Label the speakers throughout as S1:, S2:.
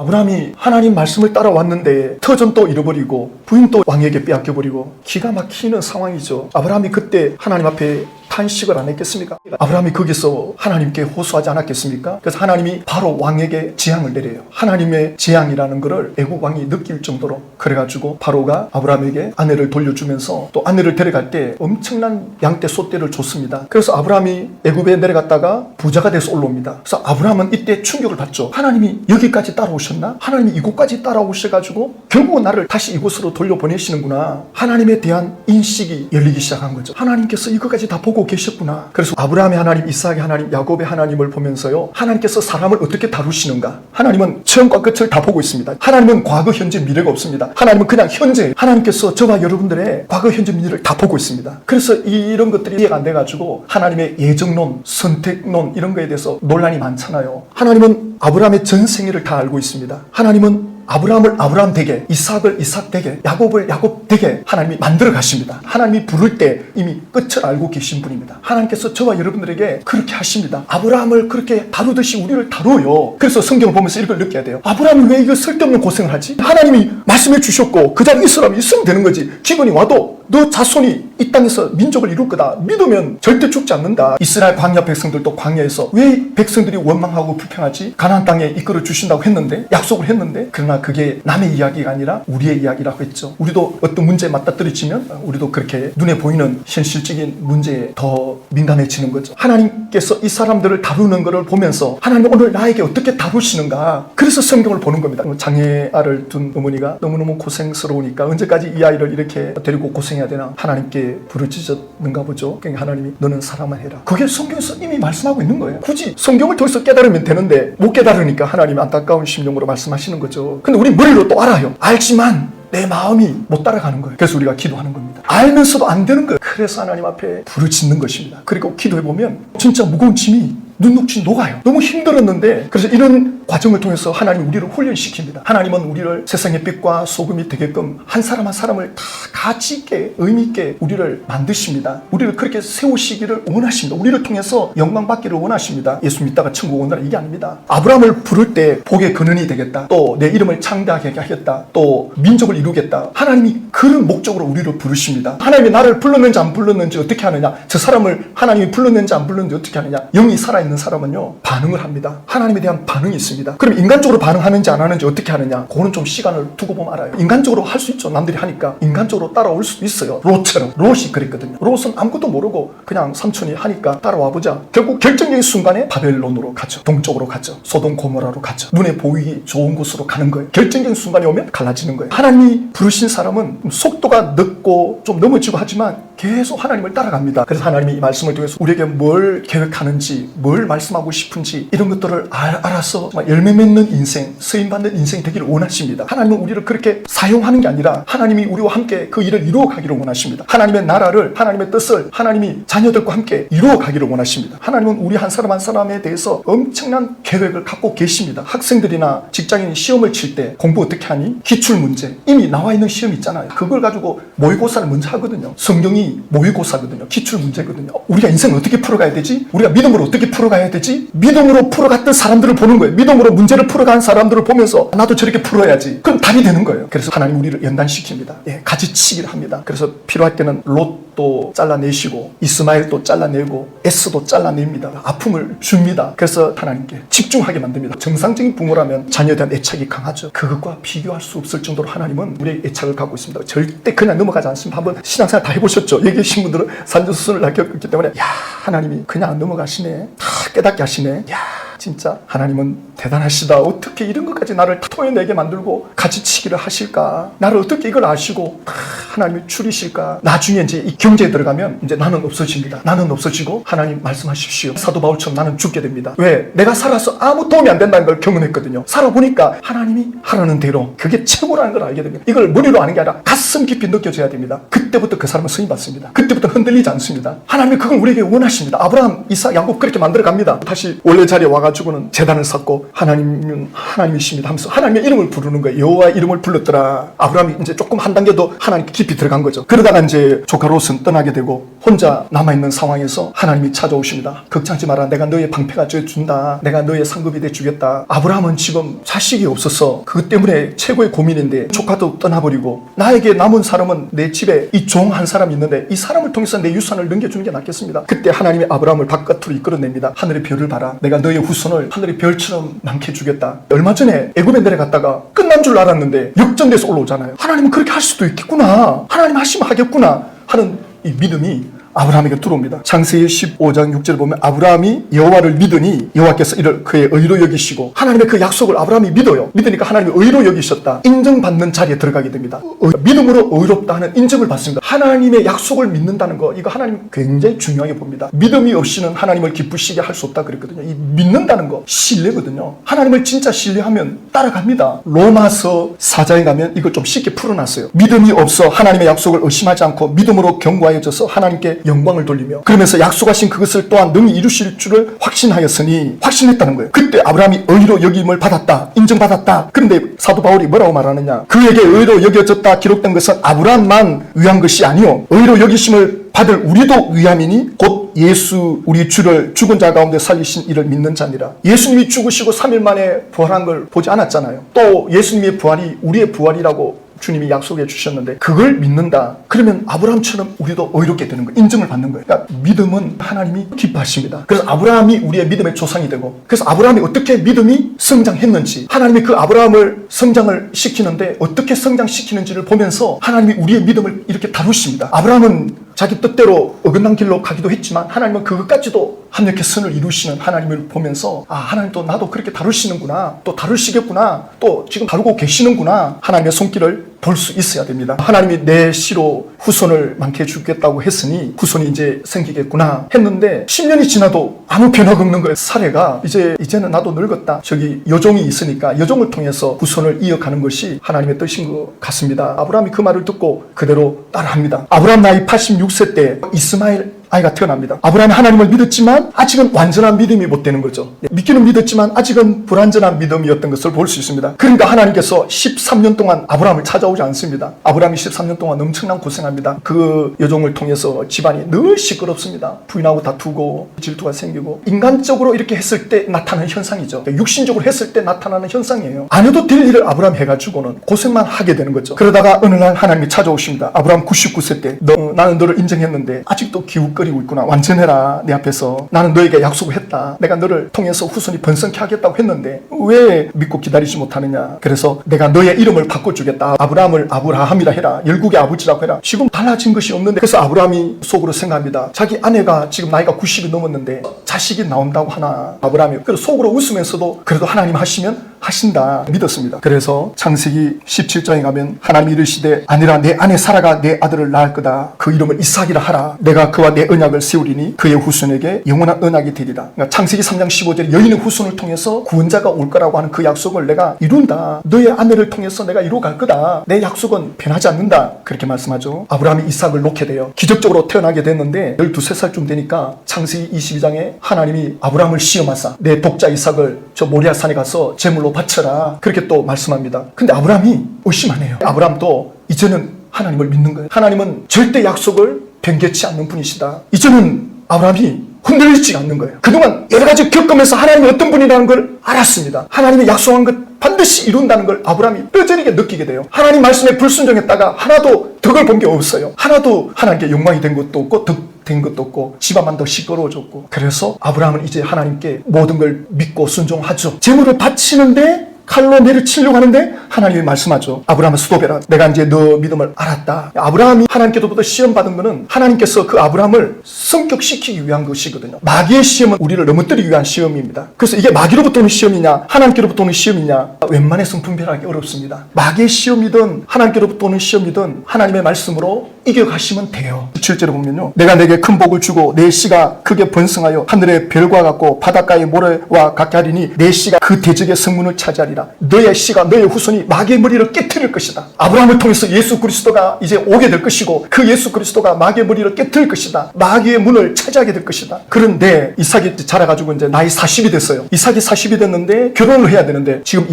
S1: 아브라함이 하나님 말씀을 따라왔는데 터전도 잃어버리고 부인도 왕에게 빼앗겨버리고 기가 막히는 상황이죠. 아브라함이 그때 하나님 앞에 탄식을 안 했겠습니까? 아브라함이 거기서 하나님께 호소하지 않았겠습니까? 그래서 하나님이 바로 왕에게 재앙을 내려요. 하나님의 재앙이라는 것을 애국 왕이 느낄 정도로. 그래가지고 바로가 아브라함에게 아내를 돌려주면서 또 아내를 데려갈 때 엄청난 양떼 소떼를 줬습니다. 그래서 아브라함이 애굽에 내려갔다가 부자가 돼서 올라옵니다. 그래서 아브라함은 이때 충격을 받죠. 하나님이 여기까지 따라오셨나? 하나님이 이곳까지 따라오셔가지고 결국은 나를 다시 이곳으로 돌려보내시는구나. 하나님에 대한 인식이 열리기 시작한 거죠. 하나님께서 이것까지 다 보고 계셨구나. 그래서 아브라함의 하나님, 이삭의 하나님, 야곱의 하나님을 보면서요, 하나님께서 사람을 어떻게 다루시는가? 하나님은 처음과 끝을 다 보고 있습니다. 하나님은 과거, 현재, 미래가 없습니다. 하나님은 그냥 현재. 하나님께서 저와 여러분들의 과거, 현재, 미래를 다 보고 있습니다. 그래서 이런 것들이 이해가 안 돼가지고 하나님의 예정론, 선택론 이런 거에 대해서 논란이 많잖아요. 하나님은 아브라함의 전 생애를 다 알고 있습니다. 하나님은 아브라함을 아브라함 되게, 이삭을 이삭 되게, 야곱을 야곱 되게 하나님이 만들어 가십니다. 하나님이 부를 때 이미 끝을 알고 계신 분입니다. 하나님께서 저와 여러분들에게 그렇게 하십니다. 아브라함을 그렇게 다루듯이 우리를 다뤄요. 그래서 성경을 보면서 이걸 느껴야 돼요. 아브라함이 왜 이거 쓸데없는 고생을 하지? 하나님이 말씀해 주셨고 그 자리에 이스라엘이 있으면 되는 거지. 기근이 와도 너 자손이 이 땅에서 민족을 이룰 거다. 믿으면 절대 죽지 않는다. 이스라엘 광야 백성들도 광야에서 왜 백성들이 원망하고 불평하지? 가나안 땅에 이끌어 주신다고 했는데, 약속을 했는데, 그러나 그게 남의 이야기가 아니라 우리의 이야기라고 했죠. 우리도 어떤 문제에 맞닥뜨려지면 우리도 그렇게 눈에 보이는 현실적인 문제에 더 민감해지는 거죠. 하나님께서 이 사람들을 다루는 것을 보면서 하나님 오늘 나에게 어떻게 다루시는가? 그래서 성경을 보는 겁니다. 장애아를 둔 어머니가 너무너무 고생스러우니까 언제까지 이 아이를 이렇게 데리고 고생해야 되나? 하나님께 부르짖었는가 보죠. 그러니까 하나님이 너는 사랑만 해라. 그게 성경에서 이미 말씀하고 있는 거예요. 굳이 성경을 통해서 깨달으면 되는데 못 깨달으니까 하나님이 안타까운 심령으로 말씀하시는 거죠. 근데 우리 머리로 또 알아요. 알지만 내 마음이 못 따라가는 거예요. 그래서 우리가 기도하는 겁니다. 알면서도 안 되는 거예요. 그래서 하나님 앞에 부르짖는 것입니다. 그리고 기도해보면 진짜 무거운 짐이 눈녹이 녹아요. 너무 힘들었는데, 그래서 이런 과정을 통해서 하나님이 우리를 훈련시킵니다. 하나님은 우리를 세상의 빛과 소금이 되게끔 한 사람 한 사람을 다 가치 있게 의미 있게 우리를 만드십니다. 우리를 그렇게 세우시기를 원하십니다. 우리를 통해서 영광 받기를 원하십니다. 예수 믿다가 천국 온다라 이게 아닙니다. 아브라함을 부를 때 복의 근원이 되겠다. 또 내 이름을 창대하게 하겠다. 또 민족을 이루겠다. 하나님이 그런 목적으로 우리를 부르십니다. 하나님이 나를 불렀는지 안 불렀는지 어떻게 하느냐? 저 사람을 하나님이 불렀는지 안 불렀는지 어떻게 하느냐? 영이 살아있는 사람은요, 반응을 합니다. 하나님에 대한 반응이 있습니다. 그럼 인간적으로 반응하는지 안 하는지 어떻게 하느냐? 그거는 좀 시간을 두고 보면 알아요. 인간적으로 할 수 있죠. 남들이 하니까 인간적으로 따라올 수도 있어요. 롯처럼. 롯이 그랬거든요. 롯은 아무것도 모르고 그냥 삼촌이 하니까 따라와 보자. 결국 결정적인 순간에 바벨론으로 가죠. 동쪽으로 가죠. 소돔 고모라로 가죠. 눈에 보이기 좋은 곳으로 가는 거예요. 결정적인 순간이 오면 갈라지는 거예요. 하나님이 부르신 사람은 속도가 늦고 좀 넘어지고 하지만 계속 하나님을 따라갑니다. 그래서 하나님이 이 말씀을 통해서 우리에게 뭘 계획하는지, 뭘 말씀하고 싶은지 이런 것들을 알아서 열매 맺는 인생, 쓰임받는 인생이 되기를 원하십니다. 하나님은 우리를 그렇게 사용하는 게 아니라 하나님이 우리와 함께 그 일을 이루어가기를 원하십니다. 하나님의 나라를, 하나님의 뜻을 하나님이 자녀들과 함께 이루어가기를 원하십니다. 하나님은 우리 한 사람 한 사람에 대해서 엄청난 계획을 갖고 계십니다. 학생들이나 직장인이 시험을 칠 때 공부 어떻게 하니? 기출문제 이미 나와 있는 시험 있잖아요. 그걸 가지고 모의고사를 먼저 하거든요. 성경이 모의고사거든요. 기출문제거든요. 우리가 인생을 어떻게 풀어가야 되지? 우리가 믿음으로 어떻게 풀어가야 되지? 믿음으로 풀어갔던 사람들을 보는 거예요. 믿음으로 문제를 풀어간 사람들을 보면서 나도 저렇게 풀어야지. 그럼 답이 되는 거예요. 그래서 하나님 우리를 연단시킵니다. 예, 가지치기를 합니다. 그래서 필요할 때는 롯도 잘라내시고 이스마엘도 잘라내고 에스도 잘라냅니다. 아픔을 줍니다. 그래서 하나님께 집중하게 만듭니다. 정상적인 부모라면 자녀에 대한 애착이 강하죠. 그것과 비교할 수 없을 정도로 하나님은 우리의 애착을 갖고 있습니다. 절대 그냥 넘어가지 않습니다. 한번 신앙생활 다 해보셨죠? 여기 계신 분들은 산전수전을 겪었기 때문에 야, 하나님이 그냥 안 넘어가시네. 다 깨닫게 하시네. 야, 진짜 하나님은 대단하시다. 어떻게 이런 것까지 나를 토해내게 만들고 가지치기를 하실까? 나를 어떻게 이걸 아시고 하나님이 추리실까? 나중에 이제 이 경제에 들어가면 이제 나는 없어집니다. 나는 없어지고 하나님 말씀하십시오. 사도 바울처럼 나는 죽게 됩니다. 왜? 내가 살아서 아무 도움이 안 된다는 걸 경험했거든요. 살아보니까 하나님이 하라는 대로 그게 최고라는 걸 알게 됩니다. 이걸 머리로 아는 게 아니라 가슴 깊이 느껴져야 됩니다. 그때부터 그 사람은 승인 받습니다. 그때부터 흔들리지 않습니다. 하나님이 그걸 우리에게 원하십니다. 아브라함, 이삭, 야곱 그렇게 만들어 갑니다. 다시 원래 자리에 와가지고는 제단을 쌓고 하나님은 하나님이십니다 하면서 하나님의 이름을 부르는 거예요. 여호와의 이름을 불렀더라. 아브라함이 이제 조금 한 단계 더 하나님께 깊이 들어간 거죠. 그러다가 이제 조카 롯은 떠나게 되고 혼자 남아있는 상황에서 하나님이 찾아오십니다. 걱정하지 마라. 내가 너의 방패가 준다. 내가 너의 상급이 돼주겠다. 아브라함은 지금 자식이 없어서 그것 때문에 최고의 고민인데 조카도 떠나버리고 나에게 남은 사람은 내 집에 이 종 한 사람이 있는데 이 사람을 통해서 내 유산을 넘겨주는 게 낫겠습니다. 그때 하나님이 아브라함을 바깥으로 이끌어냅니다. 하늘의 별을 봐라. 내가 너의 후손을 하늘의 별처럼 많게 주겠다. 얼마 전에 애굽에 내려갔다가 끝난 줄 알았는데 역전돼서 올라오잖아요. 하나님은 그렇게 할 수도 있겠구나. 하나님 하시면 하겠구나 하는 이 믿음이 아브라함에게 들어옵니다. 창세기 15장 6절을 보면 아브라함이 여호와를 믿으니 여호와께서 이를 그의 의로 여기시고 하나님의 그 약속을 아브라함이 믿어요. 믿으니까 하나님이 의로 여기셨다. 인정받는 자리에 들어가게 됩니다. 믿음으로 의롭다 하는 인정을 받습니다. 하나님의 약속을 믿는다는 거 이거 하나님 굉장히 중요하게 봅니다. 믿음이 없이는 하나님을 기쁘시게 할 수 없다 그랬거든요. 이 믿는다는 거 신뢰거든요. 하나님을 진짜 신뢰하면 따라갑니다. 로마서 4장에 가면 이걸 좀 쉽게 풀어놨어요. 믿음이 없어 하나님의 약속을 의심하지 않고 믿음으로 견고하여져서 하나님께 영광을 돌리며 그러면서 약속하신 그것을 또한 능히 이루실 줄을 확신하였으니 확신했다는 거예요. 그때 아브라함이 의로 여김을 받았다. 인정받았다. 그런데 사도 바울이 뭐라고 말하느냐. 그에게 의로 여겨졌다 기록된 것은 아브라함만 위한 것이 아니요 의로 여기심을 받을 우리도 위함이니 곧 예수 우리 주를 죽은 자 가운데 살리신 이를 믿는 자니라. 예수님이 죽으시고 3일 만에 부활한 걸 보지 않았잖아요. 또 예수님의 부활이 우리의 부활이라고 주님이 약속해 주셨는데 그걸 믿는다. 그러면 아브라함처럼 우리도 의롭게 되는 거예요. 인정을 받는 거예요. 그러니까 믿음은 하나님이 기뻐하십니다. 그래서 아브라함이 우리의 믿음의 조상이 되고 그래서 아브라함이 어떻게 믿음이 성장했는지 하나님이 그 아브라함을 성장을 시키는데 어떻게 성장시키는지를 보면서 하나님이 우리의 믿음을 이렇게 다루십니다. 아브라함은 자기 뜻대로 어긋난 길로 가기도 했지만 하나님은 그것까지도 합력의 선을 이루시는 하나님을 보면서 아 하나님 또 나도 그렇게 다루시는구나 또 다루시겠구나 또 지금 다루고 계시는구나 하나님의 손길을 볼 수 있어야 됩니다. 하나님이 내 씨로 후손을 많게 주겠다고 했으니 후손이 이제 생기겠구나 했는데 10년이 지나도 아무 변화가 없는 거예요. 사례가 이제는 나도 늙었다. 저기 여종이 있으니까 여종을 통해서 후손을 이어가는 것이 하나님의 뜻인 것 같습니다. 아브라함이 그 말을 듣고 그대로 따라합니다. 아브라함 나이 86세 때 이스마엘 아이가 태어납니다. 아브라함이 하나님을 믿었지만 아직은 완전한 믿음이 못 되는 거죠. 믿기는 믿었지만 아직은 불완전한 믿음이었던 것을 볼 수 있습니다. 그러니까 하나님께서 13년 동안 아브라함을 찾아오지 않습니다. 아브라함이 13년 동안 엄청난 고생합니다. 그 여종을 통해서 집안이 늘 시끄럽습니다. 부인하고 다투고 질투가 생기고 인간적으로 이렇게 했을 때 나타나는 현상이죠. 육신적으로 했을 때 나타나는 현상이에요. 안 해도 될 일을 아브라함 해가지고는 고생만 하게 되는 거죠. 그러다가 어느 날 하나님이 찾아오십니다. 아브라함 99세 때 나는 너를 인정했는데 아직도 기웃거리고 있구나. 완전해라. 내 앞에서 나는 너에게 약속을 했다. 내가 너를 통해서 후손이 번성케 하겠다고 했는데 왜 믿고 기다리지 못하느냐. 그래서 내가 너의 이름을 바꿔주겠다. 아브라함을 아브라함이라 해라. 열국의 아버지라고 해라. 지금 달라진 것이 없는데 그래서 아브라함이 속으로 생각합니다. 자기 아내가 지금 나이가 90이 넘었는데 자식이 나온다고 하나. 아브라함이 그래서 속으로 웃으면서도 그래도 하나님 하시면 하신다 믿었습니다. 그래서 창세기 17장에 가면 하나님이 이르시되 아니라 내 아내 사라가 내 아들을 낳을 거다. 그 이름을 이삭이라 하라. 내가 그와 내 언약을 세우리니 그의 후손에게 영원한 언약이 되리라. 그러니까 창세기 3장 15절에 여인의 후손을 통해서 구원자가 올 거라고 하는 그 약속을 내가 이룬다. 너의 아내를 통해서 내가 이루어갈 거다. 내 약속은 변하지 않는다. 그렇게 말씀하죠. 아브라함이 이삭을 놓게 돼요. 기적적으로 태어나게 됐는데 12살쯤 되니까 창세기 22장에 하나님이 아브라함을 시험하사 내 독자 이삭을 저 모리아 산에 가서 제물로 바쳐라. 그렇게 또 말씀합니다. 근데 아브라함이 의심 안 해요. 아브라함도 이제는 하나님을 믿는 거예요. 하나님은 절대 약속을 변개치 않는 분이시다. 이제는 아브라함이 흔들리지 않는 거예요. 그동안 여러 가지 겪으면서 하나님이 어떤 분이라는 걸 알았습니다. 하나님이 약속한 것 반드시 이룬다는 걸 아브라함이 뼈저리게 느끼게 돼요. 하나님 말씀에 불순종했다가 하나도 덕을 본 게 없어요. 하나도 하나님께 영광이 된 것도 없고 된 것도 없고 집안만 더 시끄러워졌고 그래서 아브라함은 이제 하나님께 모든 걸 믿고 순종하죠. 제물을 바치는데 칼로 매를 치려고 하는데 하나님이 말씀하죠. 아브라함은 스톱해라. 내가 이제 너 믿음을 알았다. 아브라함이 하나님께로부터 시험받은 것은 하나님께서 그 아브라함을 성격시키기 위한 것이거든요. 마귀의 시험은 우리를 넘어뜨리기 위한 시험입니다. 그래서 이게 마귀로부터 오는 시험이냐 하나님께로부터 오는 시험이냐 웬만해서는 분별하기 어렵습니다. 마귀의 시험이든 하나님께로부터 오는 시험이든 하나님의 말씀으로 이겨가시면 돼요. 7절에 보면요. 내가 내게 큰 복을 주고 내 씨가 크게 번성하여 하늘의 별과 같고 바닷가의 모래와 같게 하리니 내 씨가 그 대적의 성문을 차지하리라. 너의 씨가 너의 후손이 마귀의 머리를 깨트릴 것이다. 아브라함을 통해서 예수 그리스도가 이제 오게 될 것이고 그 예수 그리스도가 마귀의 머리를 깨트릴 것이다. 마귀의 문을 차지하게 될 것이다. 그런데 이삭이 자라가지고 이제 나이 40이 됐어요. 이삭이 40이 됐는데 결혼을 해야 되는데 지금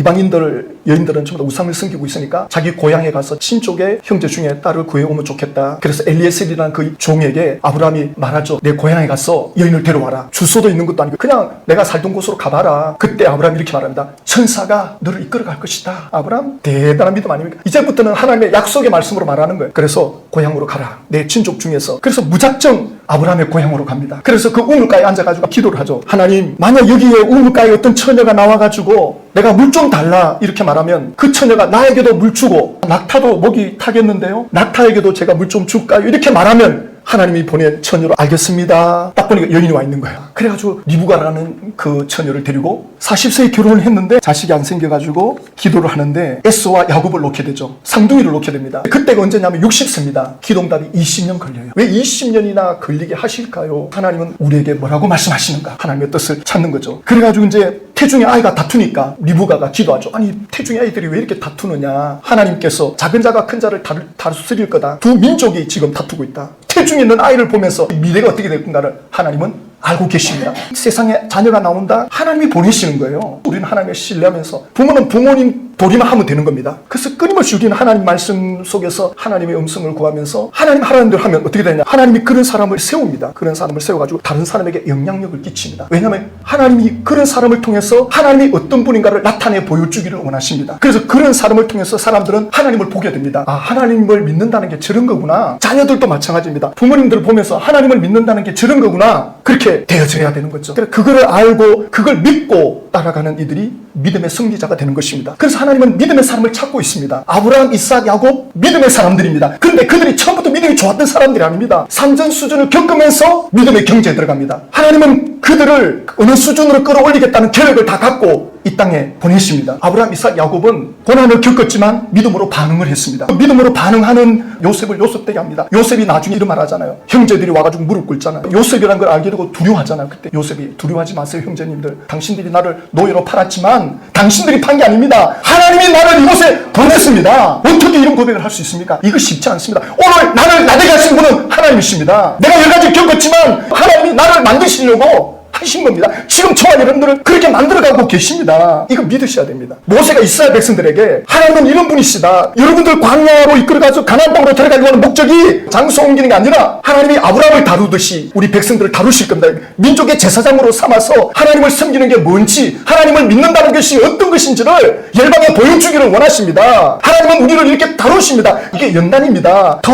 S1: 여인들은 전부 다 우상을 섬기고 있으니까 자기 고향에 가서 친족의 형제 중에 딸을 구해오면 좋겠다. 하니까 그래서 엘리에셀이라는 그 종에게 아브라함이 말하죠. 내 고향에 가서 여인을 데려와라. 주소도 있는 것도 아니고 그냥 내가 살던 곳으로 가봐라. 그때 아브라함이 이렇게 말합니다. 천사가 너를 이끌어갈 것이다. 아브라함 대단한 믿음 아닙니까? 이제부터는 하나님의 약속의 말씀으로 말하는 거예요. 그래서 고향으로 가라. 내 친족 중에서. 그래서 무작정 아브라함의 고향으로 갑니다. 그래서 그 우물가에 앉아가지고 기도를 하죠. 하나님, 만약 여기에 우물가에 어떤 처녀가 나와가지고 내가 물 좀 달라 이렇게 말하면 그 처녀가 나에게도 물 주고 낙타도 목이 타겠는데요. 낙타에게도 제가 물 좀 줄까요? 이렇게 말하면 하나님이 보낸 처녀로 알겠습니다. 딱 보니까 여인이 와 있는 거야. 그래가지고 리브가라는 그 처녀를 데리고 40세에 결혼을 했는데 자식이 안 생겨가지고 기도를 하는데 에서와 야곱을 놓게 되죠. 쌍둥이를 놓게 됩니다. 그때가 언제냐면 60세입니다. 기도응답이 20년 걸려요. 왜 20년이나 걸리게 하실까요? 하나님은 우리에게 뭐라고 말씀하시는가? 하나님의 뜻을 찾는 거죠. 그래가지고 이제 태중의 아이가 다투니까 리브가가 기도하죠. 아니 태중의 아이들이 왜 이렇게 다투느냐. 하나님께서 작은 자가 큰 자를 다스릴 거다. 두 민족이 지금 다투고 있다. 태중에 있는 아이를 보면서 미래가 어떻게 될 건가를 하나님은 알고 계십니다. 세상에 자녀가 나온다? 하나님이 보내시는 거예요. 우리는 하나님을 신뢰하면서 부모는 부모님 도리만 하면 되는 겁니다. 그래서 끊임없이 우리는 하나님 말씀 속에서 하나님의 음성을 구하면서 하나님 하라는 대로 하면 어떻게 되냐. 하나님이 그런 사람을 세웁니다. 그런 사람을 세워가지고 다른 사람에게 영향력을 끼칩니다. 왜냐하면 하나님이 그런 사람을 통해서 하나님이 어떤 분인가를 나타내 보여주기를 원하십니다. 그래서 그런 사람을 통해서 사람들은 하나님을 보게 됩니다. 아, 하나님을 믿는다는 게 저런 거구나. 자녀들도 마찬가지입니다. 부모님들을 보면서 하나님을 믿는다는 게 저런 거구나. 그렇게 되어져야 되는 거죠. 그거를 알고 그걸 믿고 따라가는 이들이 믿음의 승리자가 되는 것입니다. 그래서 하나님은 믿음의 사람을 찾고 있습니다. 아브라함, 이삭, 야곱 믿음의 사람들입니다. 그런데 그들이 처음부터 믿음이 좋았던 사람들이 아닙니다. 산전 수준을 겪으면서 믿음의 경제에 들어갑니다. 하나님은 그들을 어느 수준으로 끌어올리겠다는 계획을 다 갖고 이 땅에 보내십니다. 아브라함, 이삭, 야곱은 고난을 겪었지만 믿음으로 반응을 했습니다. 믿음으로 반응하는 요셉을 요셉되게 합니다. 요셉이 나중에 이런 말 하잖아요. 형제들이 와가지고 무릎 꿇잖아요. 요셉이라는 걸 알게 되고 두려워하잖아요. 그때 요셉이 두려워하지 마세요 형제님들. 당신들이 나를 노예로 팔았지만 당신들이 판 게 아닙니다. 하나님이 나를 이곳에 보냈습니다. 어떻게 이런 고백을 할 수 있습니까? 이거 쉽지 않습니다. 오늘 나를 나대게 하신 분은 하나님이십니다. 내가 여러 가지 겪었지만 하나님이 나를 만드시려고 하신 겁니다. 지금 저와 여러분들을 그렇게 만들어가고 계십니다. 이거 믿으셔야 됩니다. 모세가 이스라엘 백성들에게 하나님은 이런 분이시다. 여러분들 광야로 이끌어가서 가나안 땅으로 데려가려고 하는 목적이 장소 옮기는 게 아니라 하나님이 아브라함을 다루듯이 우리 백성들을 다루실 겁니다. 민족의 제사장으로 삼아서 하나님을 섬기는 게 뭔지, 하나님을 믿는다는 것이 어떤 것인지를 열방에 보여주기를 원하십니다. 하나님은 우리를 이렇게 다루십니다. 이게 연단입니다. 더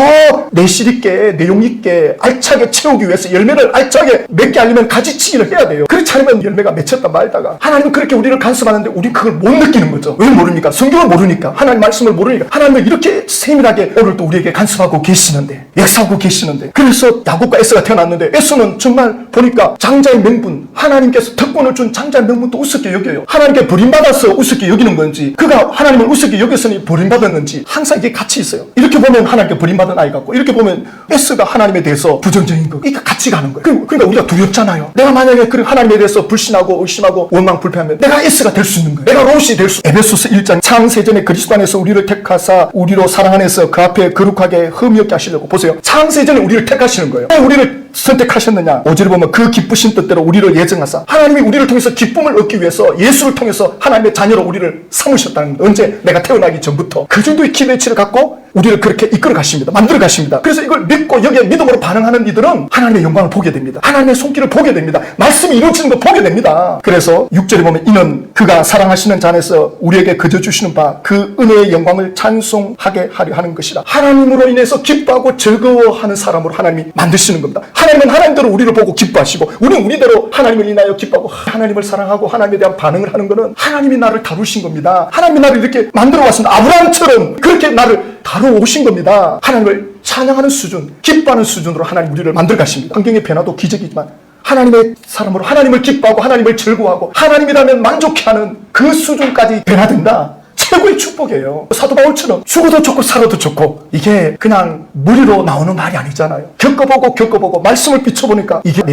S1: 내실 있게, 내용 있게, 알차게 채우기 위해서 열매를 알차게 맺게 하려면 가지치기를 해야 돼요. 그렇지 않으면 열매가 맺혔다 말다가 하나님은 그렇게 우리를 간섭하는데 우리 그걸 못 느끼는 거죠. 왜 모릅니까? 성경을 모르니까, 하나님 말씀을 모르니까. 하나님은 이렇게 세밀하게 오늘 또 우리에게 간섭하고 계시는데, 역사하고 계시는데, 그래서 야곱과 에서가 태어났는데 에서는 정말 보니까 장자의 명분, 하나님께서 특권을 준 장자의 명분도 우습게 여겨요. 하나님께 버림받아서 우습게 여기는 건지, 그가 하나님을 우습게 여겼으니 버림받았는지, 항상 이게 같이 있어요. 이렇게 보면 하나님께 버림받은 아이 같고, 이렇게 보면 에서가 하나님에 대해서 부정적인 거, 이게 같이 가는 거예요. 그러니까 우리가 두렵잖아요. 내가 만약에 그 하나님에 대해서 불신하고 의심하고 원망 불평하면 내가 에스가 될 수 있는 거예요. 내가 롯이 될 수. 에베소서 1장 창세전에 그리스도 안에서 우리를 택하사 우리로 사랑 안에서 그 앞에 거룩하게 흠이 없게 하시려고. 보세요. 창세전에 우리를 택하시는 거예요. 왜 우리를 선택하셨느냐? 5절에 보면 그 기쁘신 뜻대로 우리를 예정하사, 하나님이 우리를 통해서 기쁨을 얻기 위해서 예수를 통해서 하나님의 자녀로 우리를 삼으셨다는 거예요. 언제? 내가 태어나기 전부터. 그 정도의 기대치를 갖고 우리를 그렇게 이끌어 가십니다. 만들어 가십니다. 그래서 이걸 믿고 여기에 믿음으로 반응하는 이들은 하나님의 영광을 보게 됩니다. 하나님의 손길을 보게 됩니다. 말씀이 이루어지는 걸 보게 됩니다. 그래서 6절에 보면 이는 그가 사랑하시는 자 안에서 우리에게 거저 주시는 바 그 은혜의 영광을 찬송하게 하려 하는 것이라. 하나님으로 인해서 기뻐하고 즐거워하는 사람으로 하나님이 만드시는 겁니다. 하나님은 하나님대로 우리를 보고 기뻐하시고, 우리는 우리대로 하나님을 인하여 기뻐하고 하나님을 사랑하고 하나님에 대한 반응을 하는 것은 하나님이 나를 다루신 겁니다. 하나님이 나를 이렇게 만들어 왔습니다. 아브라함처럼 그렇게 나를 다루오신 겁니다. 하나님을 찬양하는 수준, 기뻐하는 수준으로 하나님 우리를 만들어 가십니다. 환경의 변화도 기적이지만 하나님의 사람으로 하나님을 기뻐하고 하나님을 즐거워하고 하나님이라면 만족해하는 그 수준까지 변화된다. 최고의 축복이에요. 사도 바울처럼 죽어도 좋고 살아도 좋고, 이게 그냥 무리로 나오는 말이 아니잖아요. 겪어보고 말씀을 비춰보니까 이게 내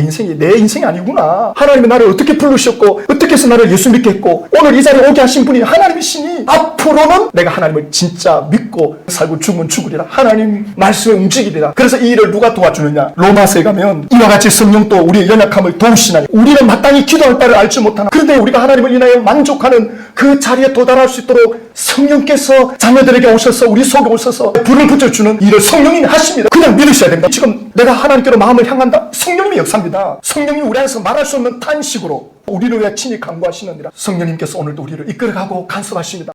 S1: 인생이 아니구나. 하나님이 나를 어떻게 부르셨고 어떻게 해서 나를 예수 믿게 했고 오늘 이 자리에 오게 하신 분이 하나님이시니 앞으로는 내가 하나님을 진짜 믿고 살고 죽으면 죽으리라. 하나님 말씀에 움직이리라. 그래서 이 일을 누가 도와주느냐? 로마서에 가면 이와 같이 성령도 우리의 연약함을 도우시나니 우리는 마땅히 기도할 바를 알지 못하나, 그런데 우리가 하나님을 인하여 만족하는 그 자리에 도달할 수 있도록 성령께서 자녀들에게 오셔서 우리 속에 오셔서 불을 붙여주는 일을 성령님이 하십니다. 그냥 믿으셔야 됩니다. 지금 내가 하나님께로 마음을 향한다? 성령님의 역사입니다. 성령님이 우리 안에서 말할 수 없는 탄식으로 우리를 위해 친히 간구하시느니라. 성령님께서 오늘도 우리를 이끌어가고 간섭하십니다.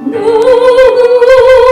S2: 누군가 놀리하여